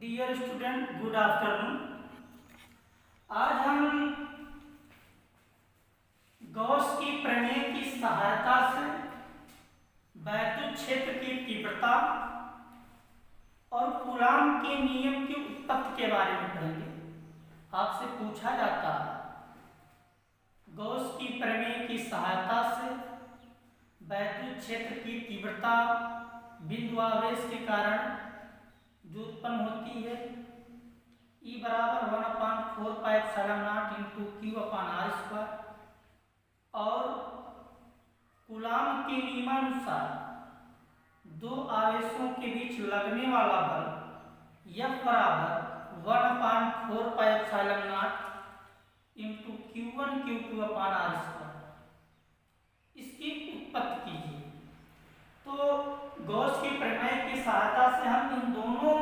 Dear student, good afternoon. आज हम Gauss की प्रमेय की सहायता से वैद्युत क्षेत्र की तीव्रता और कूलाम के नियम की उत्पत्ति के बारे में पढ़ेंगे। आपसे पूछा जाता है गॉस की प्रमेय की सहायता से वैद्युत क्षेत्र की तीव्रता बिंदु आवेश के कारण जो उत्पन्न होती है E बराबर 1/4πε0 इंटू Q/r² और कूलाम के नियमानुसार दो आवेशों के बीच लगने वाला बल F बराबर 1/4πε0 इंटू Q1 Q2/r²। इसकी उत्पत्ति कीजिए। तो गॉस की प्रमेय की सहायता से हम इन दोनों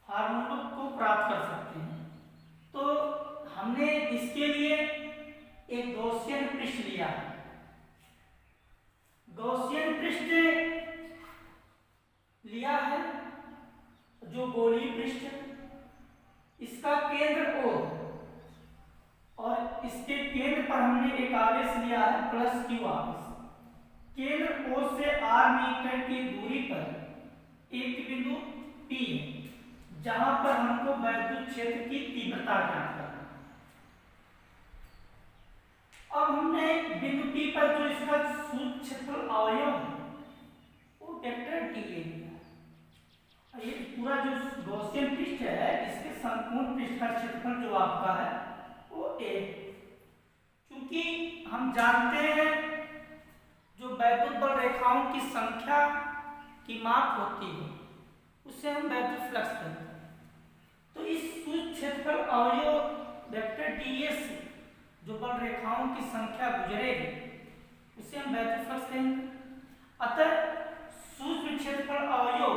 फार्मूलों को प्राप्त कर सकते हैं। तो हमने इसके लिए एक गॉसियन पृष्ठ लिया है। गॉसियन पृष्ठ लिया है जो गोलीय पृष्ठ है। इसका केंद्र O और इसके केंद्र पर हमने एक आवेश लिया है +Q आवेश। केंद्र O से r मीटर की दूरी पर एक बिंदु P है जहां पर हमको वैद्युत क्षेत्र की तीव्रता ज्ञात करना है। अब हमने बिंदु P पर जो इसका सूक्ष्म क्षेत्रफल अवयव है वो वेक्टर T ले लिया। ये पूरा जो गॉसियन पृष्ठ है इसके संपूर्ण पृष्ठ का क्षेत्रफल जो आपका है वो A। क्योंकि हम जानते हैं जो वैद्युत बल रेखाओं की संख्या की माप होती है उससे हम वैद्युत फ्लक्स कहते हैं। तो इस सूक्ष्म क्षेत्रफल अवयव वेक्टर dA से जो बल रेखाओं की संख्या गुजरेगी उसे हम वैद्युत फ्लक्स कहेंगे। अतः सूक्ष्म क्षेत्रफल अवयव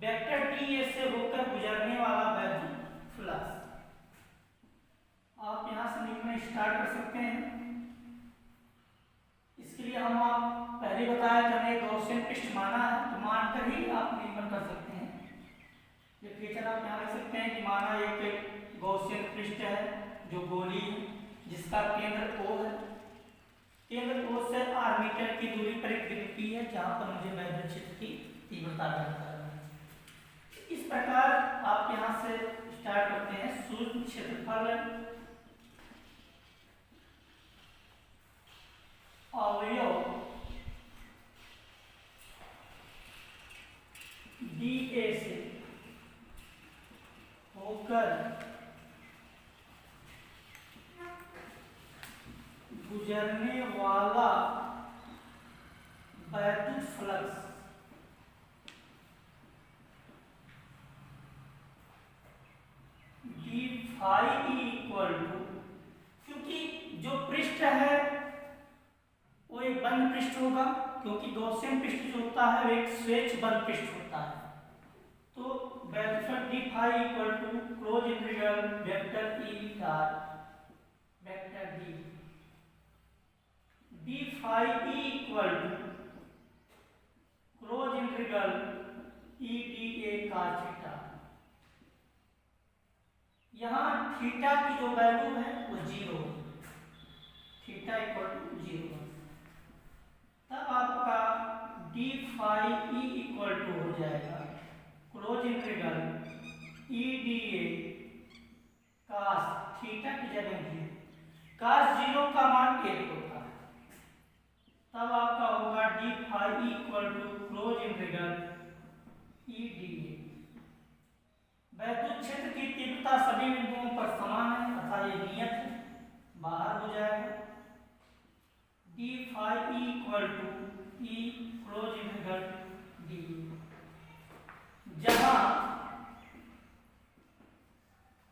वेक्टर dA से होकर गुजरने वाला वैद्युत फ्लक्स। आप यहां से नियमन स्टार्ट कर सकते हैं। इसके लिए हम आप पहले बताया कि हमने गॉसियन पृष्ठ माना है तो मानकर ही आप नियमन कर सकते हैं। लिटरेचर आप यहाँ लिख सकते हैं कि माना एक गॉसियन पृष्ठ है जो गोलीय है जिसका केंद्र O है। केंद्र O से r मीटर की दूरी पर एक बिंदु P है जहां पर मुझे वैद्युत क्षेत्र की तीव्रता ज्ञात करना है। इस प्रकार आप यहाँ से स्टार्ट करते हैं। सूक्ष्म क्षेत्रफल अवयव dA से होकर गुजरने वाला वैद्युत फ्लक्स d∅E इक्वल टू, क्योंकि जो पृष्ठ है वो एक बंद पृष्ठ होगा क्योंकि गॉसियन पृष्ठ जो होता है वो एक स्वेच्छ बंद पृष्ठ होता है। तो वैद्युत d∅ equal to close integral vector E dot vector d। d∅E equal to close integral E dA cos theta. यहाँ थीटा की जो वैल्यू है वो 0 है। थीटा इक्वल टू 0 है। तब आपका d∅E इक्वल टू हो जाएगा close integral E dA cos theta की जगह 0। cos 0 का मान 1 होता है। तब आपका होगा d∅E equal to close integral E dA। वैद्युत क्षेत्र की तीव्रता सभी बिंदुओं पर समान है तथा ये नियत है, बाहर हो जाएगा। d∅E equal to E close integral dA, जहां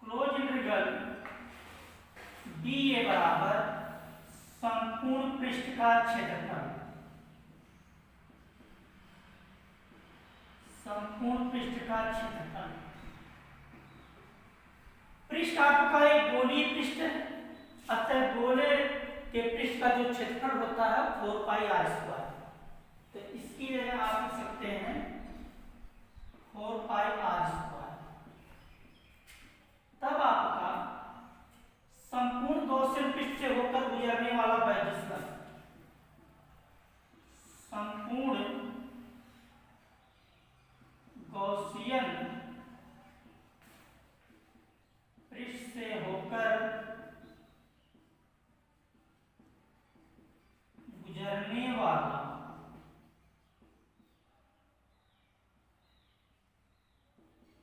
क्लोज इंटीग्रल dA बराबर संपूर्ण पृष्ठ का क्षेत्रफल, संपूर्ण पृष्ठ का क्षेत्रफल। पृष्ठ आपका एक गोलीय पृष्ठ है। अतः गोले के पृष्ठ का जो क्षेत्रफल होता है 4πr²। तो इसकी जगह आप लिख सकते हैं 4πr²।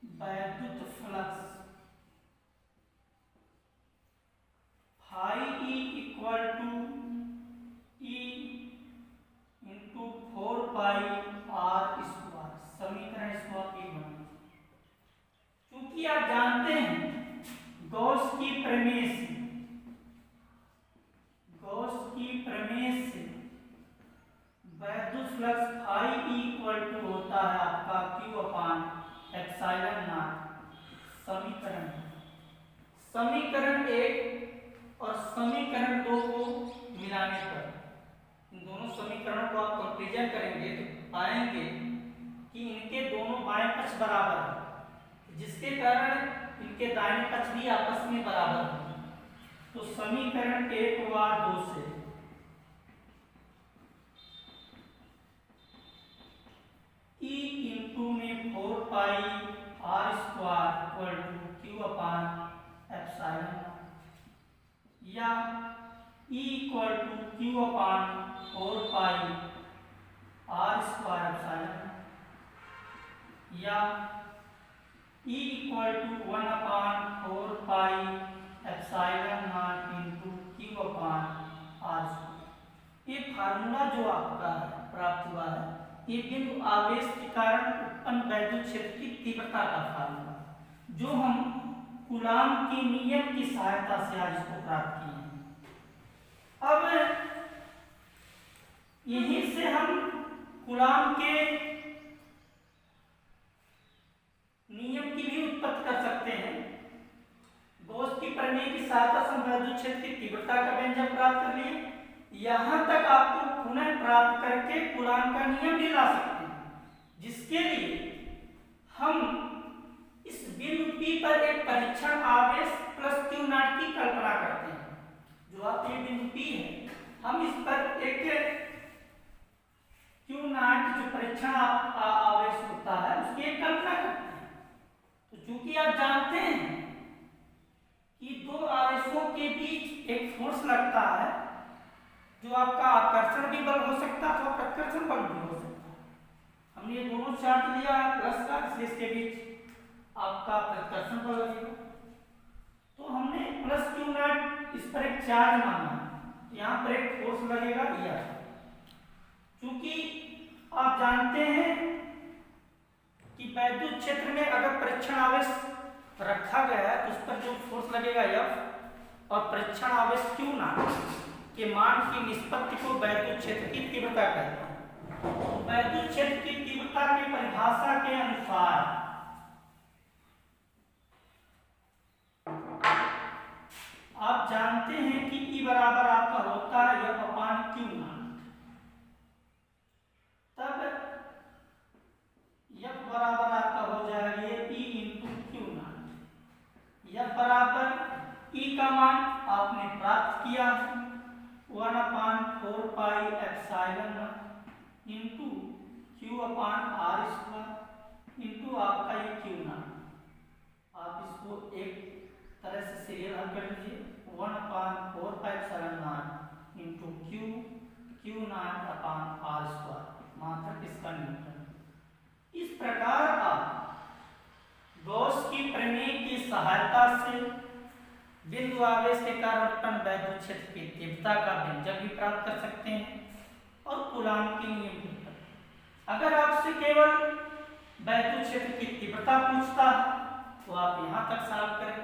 वैद्युत flux phi E equal to E into 4 pi are square, समीकरण इसको आप ये बना। क्योंकि आप जानते हैं गॉस की प्रमेय से वैद्युत flux phi E equal to होता है आपका क्यू अपान एप्सिलॉन नॉट। समीकरण 1 और समीकरण 2 को मिलाने पर, इन दोनों समीकरणों को आप कंपेरिजन करेंगे तो पाएंगे कि इनके दोनों बाएं पक्ष बराबर है, जिसके कारण इनके दाहिने पक्ष भी आपस में बराबर है। तो समीकरण 1 व 2 से E इंटू में 4 pi are square equal to q upon epsilon, या E equal to q upon 4 pi are square epsilon, या E equal to 1 upon 4 pi epsilon naught into Q upon are square. ये formula जो आपका प्राप्त हुआ है, ये बिंदु आवेश के कारण उत्पन्न वैद्युत क्षेत्र की तीव्रता का फार्मूला, जो हम कूलाम के नियम की सहायता से आज इसको प्राप्त किए हैं। अब यहीं से हम कूलाम के नियम की भी उत्पत्ति कर सकते हैं। गॉस की प्रमेय की सहायता से हम वैद्युत क्षेत्र की तीव्रता का व्यंजक प्राप्त कर लिए। यहां तक आपको पुनः प्राप्त करके कूलाम का नियम भी ला सकते हैं, जिसके लिए हम इस बिंदु P पर एक परीक्षण आवेश प्लस क्यू नॉट की कल्पना करते हैं। जो आप ये बिंदु P है, हम इस पर एक क्यू नॉट जो परीक्षण आवेश होता है उसकी एक कल्पना करते हैं। तो चूंकि आप जानते हैं कि दो आवेशों के बीच एक फोर्स लगता है, जो आपका आकर्षण भी बल हो सकता है और प्रतिकर्षण बल भी हो सकता है। हमने ये दोनों चार्ट लिया है प्लस का, इसलिए इसके बीच आपका प्रतिकर्षण बल लगेगा। तो हमने प्लस क्यू नॉट इस पर एक चार्ज माना है, यहाँ पर एक फोर्स लगेगा दिया। क्योंकि आप जानते हैं कि वैद्युत क्षेत्र में अगर परीक्षण आवेश रखा गया है तो उस पर जो फोर्स लगेगा F, और परीक्षण आवेश क्यू नॉट के मान की निष्पत्ति को वैद्युत क्षेत्र की तीव्रता कहते हैं। वैद्युत क्षेत्र की तीव्रता की परिभाषा के अनुसार आप जानते हैं कि E बराबर आपका होता है F अपान क्यू नॉट। तब F बराबर आपका हो जाएगा E into Q naught. F बराबर E का मान आपने प्राप्त किया 1 upon 4 pi epsilon into Q upon are square into आपका ये क्यू नॉट। आप इसको एक तरह से सीरियल हल कर लीजिए, 1 upon 4 pi epsilon naught into Q naught upon are square, मात्रक इसका न्यूटन। इस प्रकार आप गॉस की प्रमेय की सहायता से बिंदु आवेश के कारण उत्पन्न वैद्युत क्षेत्र की तीव्रता का व्यंजक भी प्राप्त कर सकते हैं और कूलाम के नियम की। अगर आपसे केवल वैद्युत क्षेत्र की तीव्रता पूछता है तो आप यहाँ तक सॉल्व करें।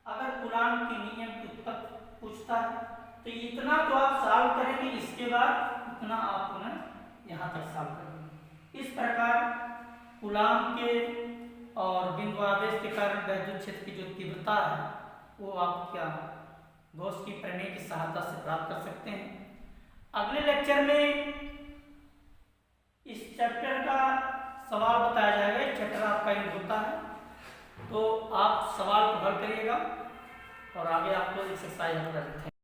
अगर कूलाम के नियम की उत्पत्ति पूछता है तो इतना तो आप सॉल्व करेंगे, इसके बाद इतना आप पुनः यहाँ तक सॉल्व करेंगे। इस प्रकार कूलाम के और बिंदु आवेश के कारण वैद्युत क्षेत्र की जो तीव्रता है वो आप क्या गॉस की प्रमेय की सहायता से प्राप्त कर सकते हैं। अगले लेक्चर में इस चैप्टर का सवाल बताया जाएगा। इस चैप्टर आपका यूज होता है, तो आप सवाल को हल करिएगा और आगे आपको एक्सरसाइज कर सकते हैं।